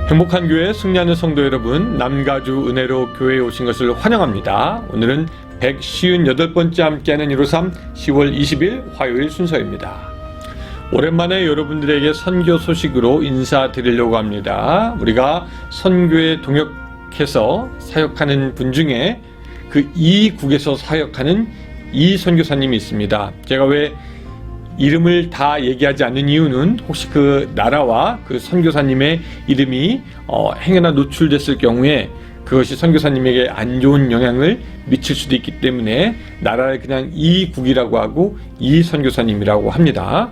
행복한 교회 승리하는 성도 여러분, 남가주 은혜로 교회에 오신 것을 환영합니다. 오늘은 158번째 함께하는 153 10월 20일 화요일 순서입니다. 오랜만에 여러분들에게 선교 소식으로 인사드리려고 합니다. 우리가 선교에 동역해서 사역하는 분 중에 그 이국에서 사역하는 이 선교사님이 있습니다. 제가 왜 이름을 다 얘기하지 않는 이유는 혹시 그 나라와 그 선교사님의 이름이 행여나 노출됐을 경우에 그것이 선교사님에게 안 좋은 영향을 미칠 수도 있기 때문에 나라를 그냥 이국이라고 하고 이 선교사님이라고 합니다.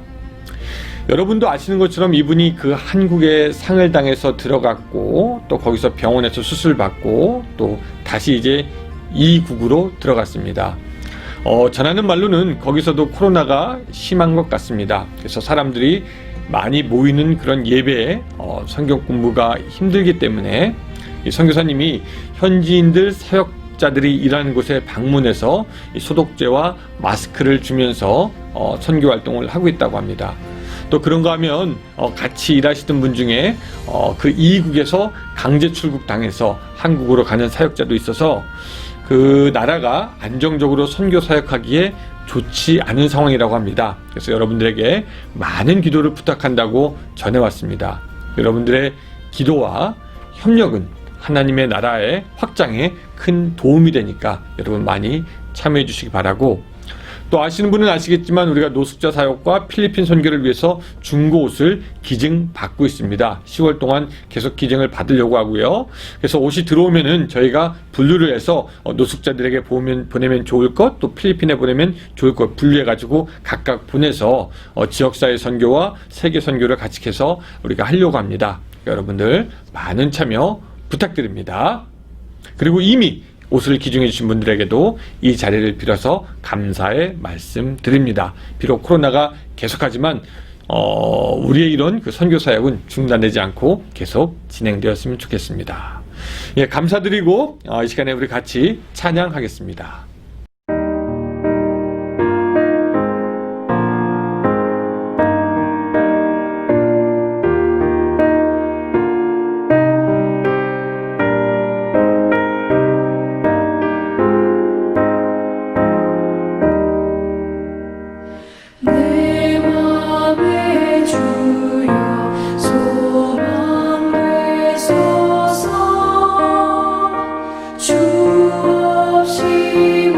여러분도 아시는 것처럼 이분이 그 한국에 상을 당해서 들어갔고 또 거기서 병원에서 수술받고 또 다시 이제 이국으로 들어갔습니다. 전하는 말로는 거기서도 코로나가 심한 것 같습니다. 그래서 사람들이 많이 모이는 그런 예배에 성경 공부가 힘들기 때문에 이 선교사님이 현지인들 사역자들이 일하는 곳에 방문해서 이 소독제와 마스크를 주면서 선교 활동을 하고 있다고 합니다. 또 그런가 하면 같이 일하시던 분 중에 그 이국에서 강제 출국 당해서 한국으로 가는 사역자도 있어서 그 나라가 안정적으로 선교 사역하기에 좋지 않은 상황이라고 합니다. 그래서 여러분들에게 많은 기도를 부탁한다고 전해왔습니다. 여러분들의 기도와 협력은 하나님의 나라의 확장에 큰 도움이 되니까 여러분 많이 참여해 주시기 바라고, 또 아시는 분은 아시겠지만 우리가 노숙자 사역과 필리핀 선교를 위해서 중고 옷을 기증 받고 있습니다. 10월 동안 계속 기증을 받으려고 하고요. 그래서 옷이 들어오면은 저희가 분류를 해서 노숙자들에게 보내면 좋을 것, 또 필리핀에 보내면 좋을 것 분류해 가지고 각각 보내서 지역사회 선교와 세계 선교를 같이 해서 우리가 하려고 합니다. 여러분들 많은 참여 부탁드립니다. 그리고 이미 옷을 기증해 주신 분들에게도 이 자리를 빌어서 감사의 말씀 드립니다. 비록 코로나가 계속하지만 우리의 이런 그 선교 사역은 중단되지 않고 계속 진행되었으면 좋겠습니다. 예, 감사드리고 이 시간에 우리 같이 찬양하겠습니다. 주 없이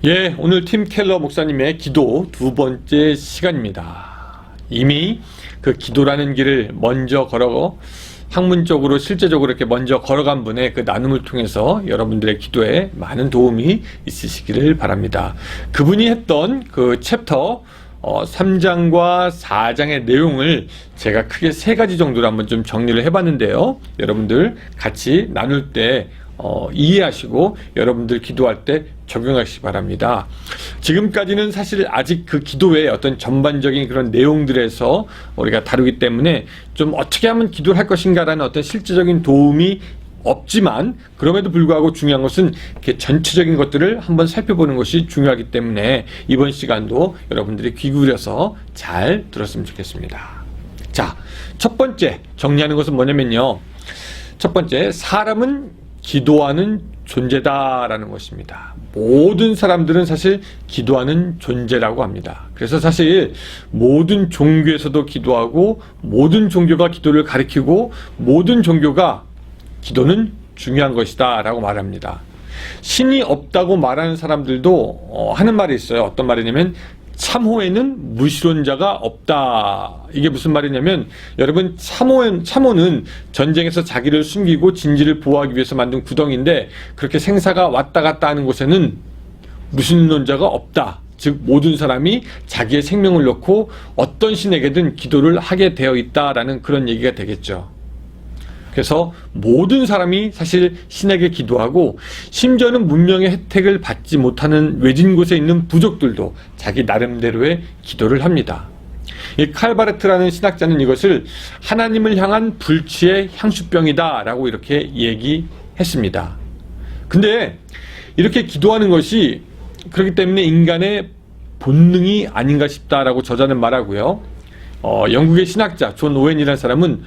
예, 오늘 팀 켈러 목사님의 기도 두 번째 시간입니다. 이미 그 기도라는 길을 먼저 학문적으로 실제적으로 이렇게 먼저 걸어간 분의 그 나눔을 통해서 여러분들의 기도에 많은 도움이 있으시기를 바랍니다. 그분이 했던 그 챕터 3장과 4장의 내용을 제가 크게 세 가지 정도로 한번 좀 정리를 해봤는데요. 여러분들 같이 나눌 때 이해하시고 여러분들 기도할 때 적용하시기 바랍니다. 지금까지는 사실 아직 그 기도의 어떤 전반적인 그런 내용들에서 우리가 다루기 때문에 좀 어떻게 하면 기도를 할 것인가라는 어떤 실제적인 도움이 없지만, 그럼에도 불구하고 중요한 것은 이렇게 전체적인 것들을 한번 살펴보는 것이 중요하기 때문에 이번 시간도 여러분들이 귀 기울여서 잘 들었으면 좋겠습니다. 자, 첫 번째 정리하는 것은 뭐냐면요, 첫 번째, 사람은 기도하는 존재다라는 것입니다. 모든 사람들은 사실 기도하는 존재라고 합니다. 그래서 사실 모든 종교에서도 기도하고, 모든 종교가 기도를 가리키고, 모든 종교가 기도는 중요한 것이다 라고 말합니다. 신이 없다고 말하는 사람들도 하는 말이 있어요. 어떤 말이냐면 참호에는 무신론자가 없다. 이게 무슨 말이냐면, 여러분, 참호는 전쟁에서 자기를 숨기고 진지를 보호하기 위해서 만든 구덩이인데, 그렇게 생사가 왔다 갔다 하는 곳에는 무신론자가 없다. 즉 모든 사람이 자기의 생명을 놓고 어떤 신에게든 기도를 하게 되어 있다라는 그런 얘기가 되겠죠. 그래서 모든 사람이 사실 신에게 기도하고, 심지어는 문명의 혜택을 받지 못하는 외진 곳에 있는 부족들도 자기 나름대로의 기도를 합니다. 이 칼바르트라는 신학자는 이것을 하나님을 향한 불치의 향수병이다 라고 이렇게 얘기했습니다. 근데 이렇게 기도하는 것이 그렇기 때문에 인간의 본능이 아닌가 싶다라고 저자는 말하고요. 영국의 신학자 존 오웬이라는 사람은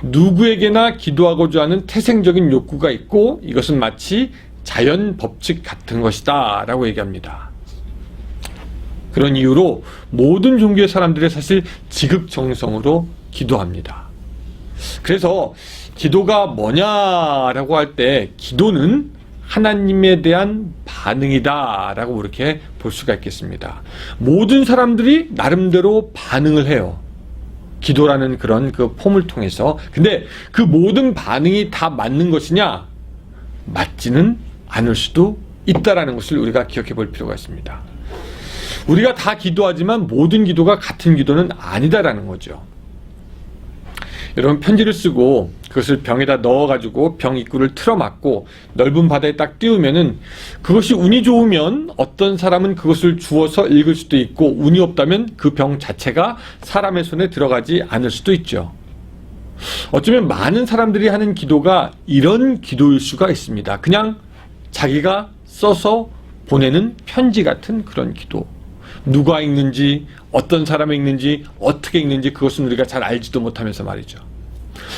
누구에게나 기도하고자 하는 태생적인 욕구가 있고, 이것은 마치 자연 법칙 같은 것이다 라고 얘기합니다. 그런 이유로 모든 종교의 사람들이 사실 지극정성으로 기도합니다. 그래서 기도가 뭐냐라고 할 때, 기도는 하나님에 대한 반응이다 라고 이렇게 볼 수가 있겠습니다. 모든 사람들이 나름대로 반응을 해요, 기도라는 그런 그 폼을 통해서. 근데 그 모든 반응이 다 맞는 것이냐? 맞지는 않을 수도 있다라는 것을 우리가 기억해 볼 필요가 있습니다. 우리가 다 기도하지만 모든 기도가 같은 기도는 아니다라는 거죠. 여러분, 편지를 쓰고 그것을 병에다 넣어가지고 병 입구를 틀어막고 넓은 바다에 딱 띄우면은, 그것이 운이 좋으면 어떤 사람은 그것을 주워서 읽을 수도 있고, 운이 없다면 그 병 자체가 사람의 손에 들어가지 않을 수도 있죠. 어쩌면 많은 사람들이 하는 기도가 이런 기도일 수가 있습니다. 그냥 자기가 써서 보내는 편지 같은 그런 기도. 누가 읽는지, 어떤 사람이 읽는지, 어떻게 읽는지 그것은 우리가 잘 알지도 못하면서 말이죠.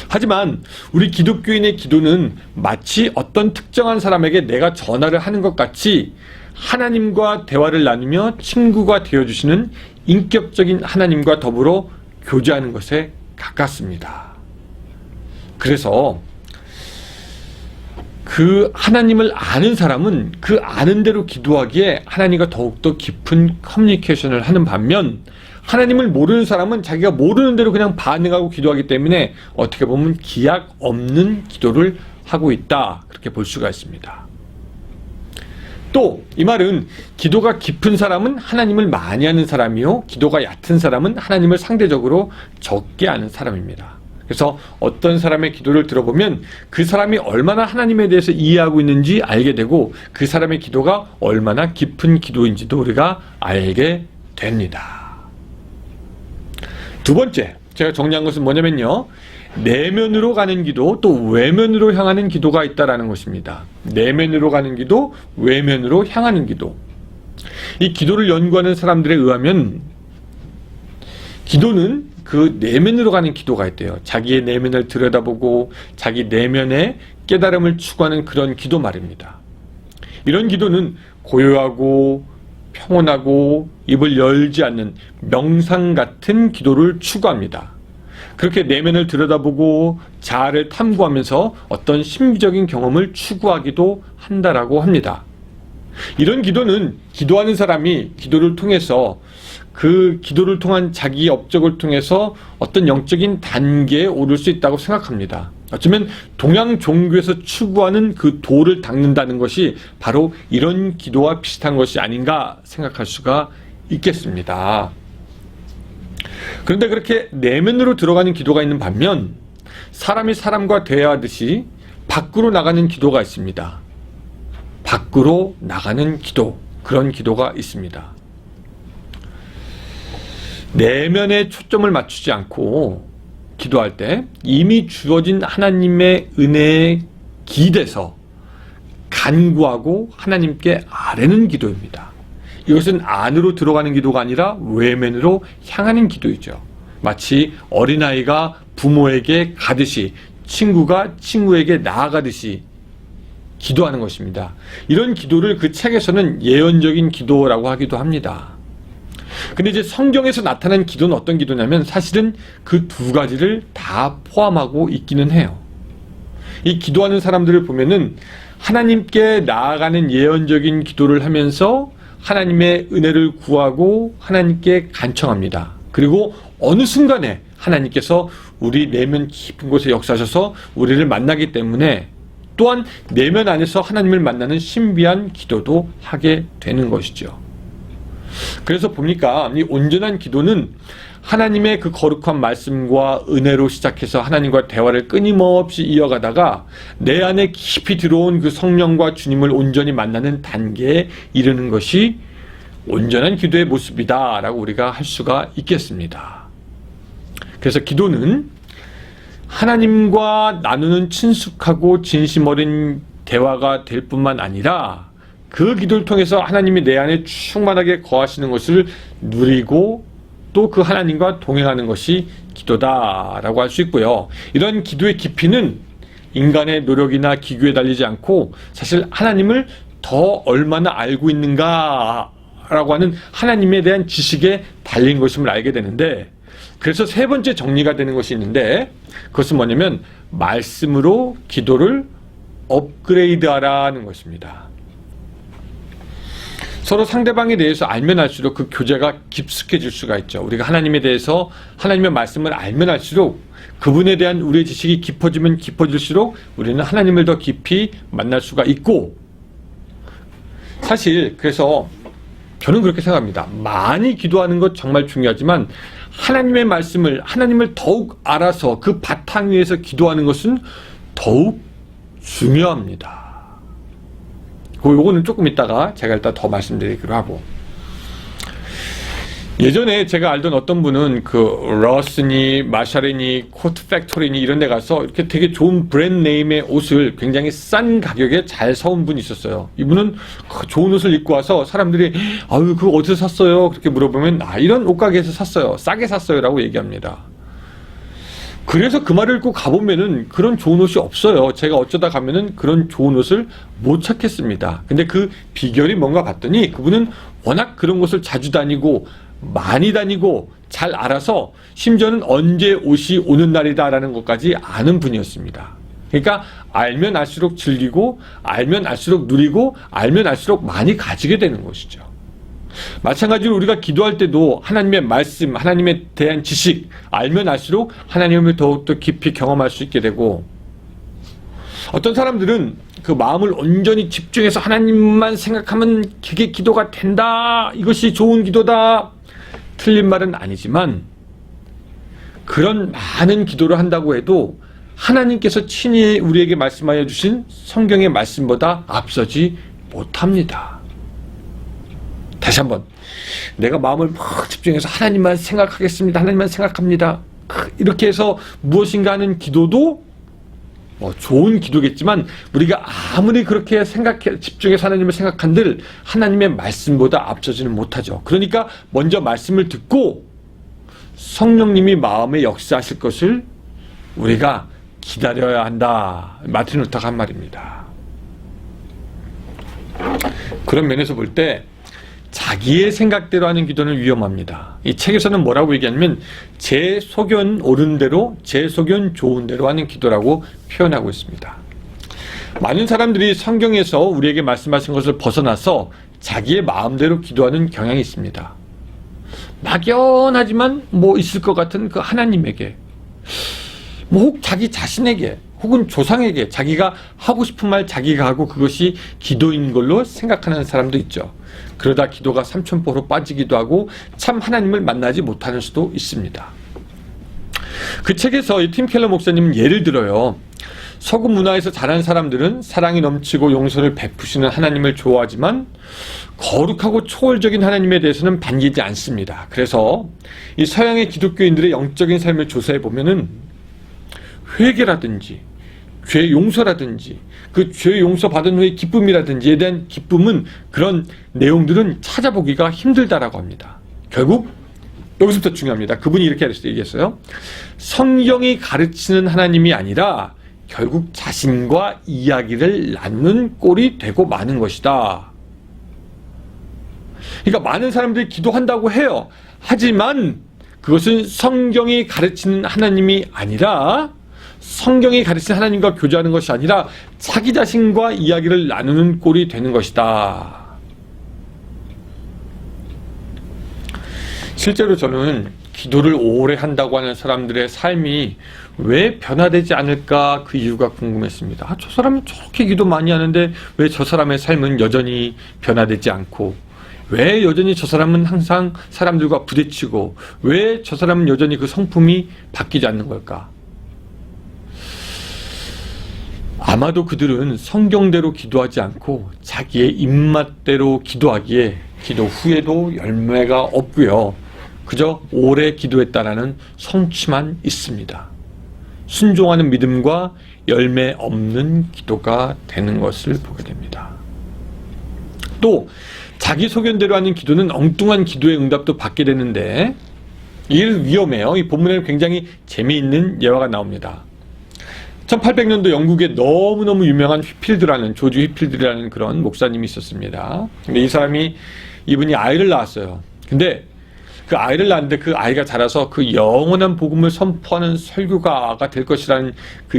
하지만 우리 기독교인의 기도는 마치 어떤 특정한 사람에게 내가 전화를 하는 것 같이 하나님과 대화를 나누며 친구가 되어주시는 인격적인 하나님과 더불어 교제하는 것에 가깝습니다. 그래서 그 하나님을 아는 사람은 그 아는 대로 기도하기에 하나님과 더욱더 깊은 커뮤니케이션을 하는 반면, 하나님을 모르는 사람은 자기가 모르는 대로 그냥 반응하고 기도하기 때문에 어떻게 보면 기약 없는 기도를 하고 있다, 그렇게 볼 수가 있습니다. 또 이 말은 기도가 깊은 사람은 하나님을 많이 아는 사람이요, 기도가 얕은 사람은 하나님을 상대적으로 적게 아는 사람입니다. 그래서 어떤 사람의 기도를 들어보면 그 사람이 얼마나 하나님에 대해서 이해하고 있는지 알게 되고, 그 사람의 기도가 얼마나 깊은 기도인지도 우리가 알게 됩니다. 두 번째, 제가 정리한 것은 뭐냐면요, 내면으로 가는 기도, 또 외면으로 향하는 기도가 있다라는 것입니다. 내면으로 가는 기도, 외면으로 향하는 기도. 이 기도를 연구하는 사람들에 의하면 기도는 그 내면으로 가는 기도가 있대요. 자기의 내면을 들여다보고 자기 내면의 깨달음을 추구하는 그런 기도 말입니다. 이런 기도는 고요하고 평온하고 입을 열지 않는 명상 같은 기도를 추구합니다. 그렇게 내면을 들여다보고 자아를 탐구하면서 어떤 심리적인 경험을 추구하기도 한다라고 합니다. 이런 기도는 기도하는 사람이 기도를 통해서 그 기도를 통한 자기 업적을 통해서 어떤 영적인 단계에 오를 수 있다고 생각합니다. 어쩌면 동양 종교에서 추구하는 그 도를 닦는다는 것이 바로 이런 기도와 비슷한 것이 아닌가 생각할 수가 있겠습니다. 그런데 그렇게 내면으로 들어가는 기도가 있는 반면 사람이 사람과 대화하듯이 밖으로 나가는 기도가 있습니다. 밖으로 나가는 기도, 그런 기도가 있습니다. 내면에 초점을 맞추지 않고 기도할 때 이미 주어진 하나님의 은혜에 기대서 간구하고 하나님께 아뢰는 기도입니다. 이것은 안으로 들어가는 기도가 아니라 외면으로 향하는 기도이죠. 마치 어린아이가 부모에게 가듯이, 친구가 친구에게 나아가듯이 기도하는 것입니다. 이런 기도를 그 책에서는 예언적인 기도라고 하기도 합니다. 근데 이제 성경에서 나타난 기도는 어떤 기도냐면 사실은 그 두 가지를 다 포함하고 있기는 해요. 이 기도하는 사람들을 보면은 하나님께 나아가는 예언적인 기도를 하면서 하나님의 은혜를 구하고 하나님께 간청합니다. 그리고 어느 순간에 하나님께서 우리 내면 깊은 곳에 역사하셔서 우리를 만나기 때문에 또한 내면 안에서 하나님을 만나는 신비한 기도도 하게 되는 것이죠. 그래서 보니까 이 온전한 기도는 하나님의 그 거룩한 말씀과 은혜로 시작해서 하나님과 대화를 끊임없이 이어가다가 내 안에 깊이 들어온 그 성령과 주님을 온전히 만나는 단계에 이르는 것이 온전한 기도의 모습이다 라고 우리가 할 수가 있겠습니다. 그래서 기도는 하나님과 나누는 친숙하고 진심 어린 대화가 될 뿐만 아니라 그 기도를 통해서 하나님이 내 안에 충만하게 거하시는 것을 누리고 또 그 하나님과 동행하는 것이 기도다라고 할 수 있고요. 이런 기도의 깊이는 인간의 노력이나 기교에 달리지 않고 사실 하나님을 더 얼마나 알고 있는가라고 하는 하나님에 대한 지식에 달린 것임을 알게 되는데, 그래서 세 번째 정리가 되는 것이 있는데 그것은 뭐냐면 말씀으로 기도를 업그레이드하라는 것입니다. 서로 상대방에 대해서 알면 알수록 그 교제가 깊숙해질 수가 있죠. 우리가 하나님에 대해서 하나님의 말씀을 알면 알수록 그분에 대한 우리의 지식이 깊어지면 깊어질수록 우리는 하나님을 더 깊이 만날 수가 있고, 사실 그래서 저는 그렇게 생각합니다. 많이 기도하는 것 정말 중요하지만 하나님의 말씀을, 하나님을 더욱 알아서 그 바탕 위에서 기도하는 것은 더욱 중요합니다. 요거는 조금 이따가 제가 일단 더 말씀드리기로 하고, 예전에 제가 알던 어떤 분은 그 러스니, 마샬이니, 코트 팩토리니 이런 데 가서 이렇게 되게 좋은 브랜드 네임의 옷을 굉장히 싼 가격에 잘 사온 분이 있었어요. 이분은 좋은 옷을 입고 와서 사람들이 아유 그거 어디서 샀어요? 그렇게 물어보면 이런 옷가게에서 샀어요. 싸게 샀어요 라고 얘기합니다. 그래서 그 말을 읽고 가보면은 그런 좋은 옷이 없어요. 제가 어쩌다 가면은 그런 좋은 옷을 못 찾겠습니다. 근데 그 비결이 뭔가 봤더니 그분은 워낙 그런 곳을 자주 다니고 많이 다니고 잘 알아서 심지어는 언제 옷이 오는 날이다라는 것까지 아는 분이었습니다. 그러니까 알면 알수록 즐기고 알면 알수록 누리고 알면 알수록 많이 가지게 되는 것이죠. 마찬가지로 우리가 기도할 때도 하나님의 말씀, 하나님에 대한 지식 알면 알수록 하나님을 더욱더 깊이 경험할 수 있게 되고, 어떤 사람들은 그 마음을 온전히 집중해서 하나님만 생각하면 그게 기도가 된다, 이것이 좋은 기도다, 틀린 말은 아니지만 그런 많은 기도를 한다고 해도 하나님께서 친히 우리에게 말씀하여 주신 성경의 말씀보다 앞서지 못합니다. 다시 한번, 내가 마음을 막 집중해서 하나님만 생각하겠습니다, 하나님만 생각합니다, 이렇게 해서 무엇인가 하는 기도도 좋은 기도겠지만 우리가 아무리 그렇게 집중해서 하나님을 생각한들 하나님의 말씀보다 앞서지는 못하죠. 그러니까 먼저 말씀을 듣고 성령님이 마음에 역사하실 것을 우리가 기다려야 한다, 마틴 루터가 한 말입니다. 그런 면에서 볼 때 자기의 생각대로 하는 기도는 위험합니다. 이 책에서는 뭐라고 얘기하냐면 제 소견 옳은 대로, 제 소견 좋은 대로 하는 기도라고 표현하고 있습니다. 많은 사람들이 성경에서 우리에게 말씀하신 것을 벗어나서 자기의 마음대로 기도하는 경향이 있습니다. 막연하지만 있을 것 같은 그 하나님에게, 혹 자기 자신에게, 혹은 조상에게 자기가 하고 싶은 말 자기가 하고 그것이 기도인 걸로 생각하는 사람도 있죠. 그러다 기도가 삼천포로 빠지기도 하고 참 하나님을 만나지 못하는 수도 있습니다. 그 책에서 이 팀 켈러 목사님은 예를 들어요. 서구 문화에서 자란 사람들은 사랑이 넘치고 용서를 베푸시는 하나님을 좋아하지만 거룩하고 초월적인 하나님에 대해서는 반기지 않습니다. 그래서 이 서양의 기독교인들의 영적인 삶을 조사해 보면은 회개라든지 죄 용서라든지 그 죄 용서 받은 후의 기쁨이라든지에 대한 기쁨은 그런 내용들은 찾아보기가 힘들다라고 합니다. 결국 여기서부터 중요합니다. 그분이 이렇게 얘기했어요. 성경이 가르치는 하나님이 아니라 결국 자신과 이야기를 나누는 꼴이 되고 마는 것이다. 그러니까 많은 사람들이 기도한다고 해요. 하지만 그것은 성경이 가르치는 하나님이 아니라, 성경이 가르치는 하나님과 교제하는 것이 아니라 자기 자신과 이야기를 나누는 꼴이 되는 것이다. 실제로 저는 기도를 오래 한다고 하는 사람들의 삶이 왜 변화되지 않을까 그 이유가 궁금했습니다. 저 사람은 저렇게 기도 많이 하는데 왜 저 사람의 삶은 여전히 변화되지 않고, 왜 여전히 저 사람은 항상 사람들과 부딪히고, 왜 저 사람은 여전히 그 성품이 바뀌지 않는 걸까? 아마도 그들은 성경대로 기도하지 않고 자기의 입맛대로 기도하기에 기도 후에도 열매가 없고요. 그저 오래 기도했다라는 성취만 있습니다. 순종하는 믿음과 열매 없는 기도가 되는 것을 보게 됩니다. 또 자기 소견대로 하는 기도는 엉뚱한 기도의 응답도 받게 되는데, 이게 위험해요. 이 본문에는 굉장히 재미있는 예화가 나옵니다. 1800년도 영국에 너무너무 유명한 휘필드라는, 조지 휘필드라는 그런 목사님이 있었습니다. 근데 이분이 아이를 낳았어요. 근데 그 아이를 낳았는데 그 아이가 자라서 그 영원한 복음을 선포하는 설교가가 될 것이라는 그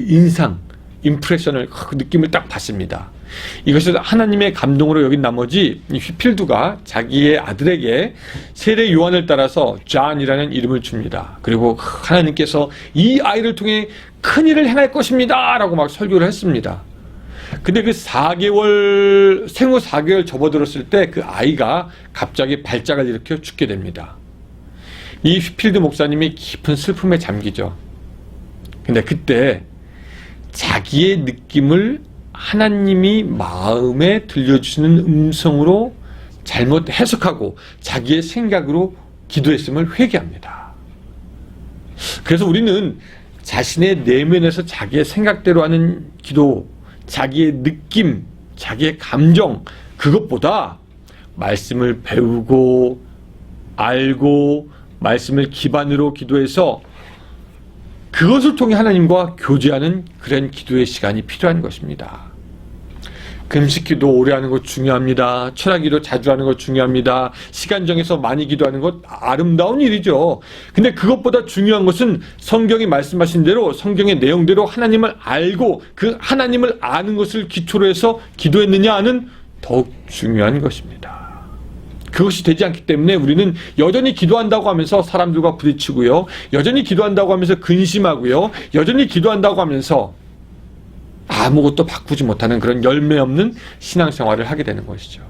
임프레션을, 그 느낌을 딱 받습니다. 이것을 하나님의 감동으로 여긴 나머지 휘필드가 자기의 아들에게 세례 요한을 따라서 존이라는 이름을 줍니다. 그리고 하나님께서 이 아이를 통해 큰 일을 행할 것입니다 라고 막 설교를 했습니다. 근데 그 생후 4개월 접어들었을 때 그 아이가 갑자기 발작을 일으켜 죽게 됩니다. 이 휘필드 목사님이 깊은 슬픔에 잠기죠. 근데 그때 자기의 느낌을 하나님이 마음에 들려주시는 음성으로 잘못 해석하고 자기의 생각으로 기도했음을 회개합니다. 그래서 우리는 자신의 내면에서 자기의 생각대로 하는 기도, 자기의 느낌, 자기의 감정, 그것보다 말씀을 배우고 알고 말씀을 기반으로 기도해서 그것을 통해 하나님과 교제하는 그런 기도의 시간이 필요한 것입니다. 금식기도 오래 하는 것 중요합니다. 철학기도 자주 하는 것 중요합니다. 시간 정해서 많이 기도하는 것 아름다운 일이죠. 근데 그것보다 중요한 것은 성경이 말씀하신 대로, 성경의 내용대로 하나님을 알고 그 하나님을 아는 것을 기초로 해서 기도했느냐 하는 더욱 중요한 것입니다. 그것이 되지 않기 때문에 우리는 여전히 기도한다고 하면서 사람들과 부딪히고요. 여전히 기도한다고 하면서 근심하고요. 여전히 기도한다고 하면서 아무것도 바꾸지 못하는 그런 열매 없는 신앙생활을 하게 되는 것이죠.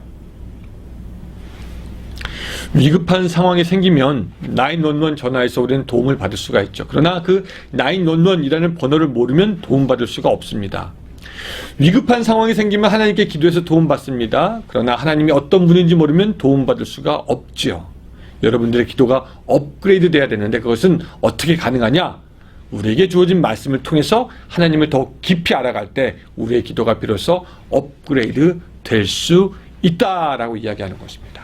위급한 상황이 생기면 911 전화해서 우리는 도움을 받을 수가 있죠. 그러나 그 911이라는 번호를 모르면 도움받을 수가 없습니다. 위급한 상황이 생기면 하나님께 기도해서 도움받습니다. 그러나 하나님이 어떤 분인지 모르면 도움받을 수가 없지요. 여러분들의 기도가 업그레이드 돼야 되는데 그것은 어떻게 가능하냐? 우리에게 주어진 말씀을 통해서 하나님을 더 깊이 알아갈 때 우리의 기도가 비로소 업그레이드 될 수 있다라고 이야기하는 것입니다.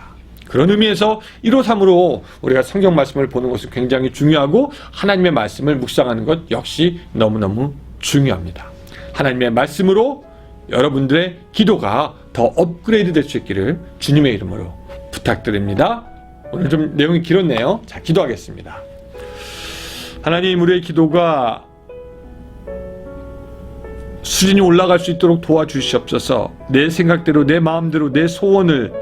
그런 의미에서 153으로 우리가 성경 말씀을 보는 것은 굉장히 중요하고 하나님의 말씀을 묵상하는 것 역시 너무너무 중요합니다. 하나님의 말씀으로 여러분들의 기도가 더 업그레이드 될 수 있기를 주님의 이름으로 부탁드립니다. 오늘 좀 내용이 길었네요. 자, 기도하겠습니다. 하나님, 우리의 기도가 수준이 올라갈 수 있도록 도와주시옵소서. 내 생각대로, 내 마음대로, 내 소원을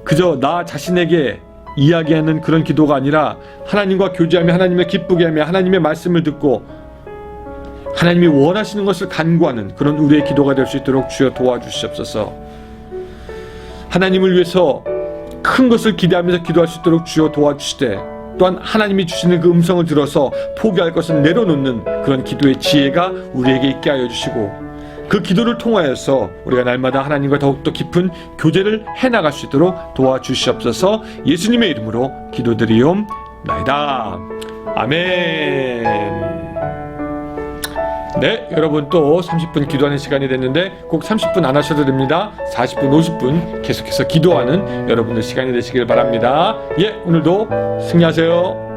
그저 나 자신에게 이야기하는 그런 기도가 아니라 하나님과 교제하며 하나님을 기쁘게 하며 하나님의 말씀을 듣고 하나님이 원하시는 것을 간구하는 그런 우리의 기도가 될 수 있도록 주여 도와주시옵소서. 하나님을 위해서 큰 것을 기대하면서 기도할 수 있도록 주여 도와주시되, 또한 하나님이 주시는 그 음성을 들어서 포기할 것을 내려놓는 그런 기도의 지혜가 우리에게 있게 하여 주시고, 그 기도를 통하여서 우리가 날마다 하나님과 더욱더 깊은 교제를 해나갈 수 있도록 도와주시옵소서. 예수님의 이름으로 기도드리옵나이다. 아멘. 네, 여러분 또 30분 기도하는 시간이 됐는데 꼭 30분 안 하셔도 됩니다. 40분, 50분 계속해서 기도하는 여러분들 시간이 되시길 바랍니다. 예, 오늘도 승리하세요.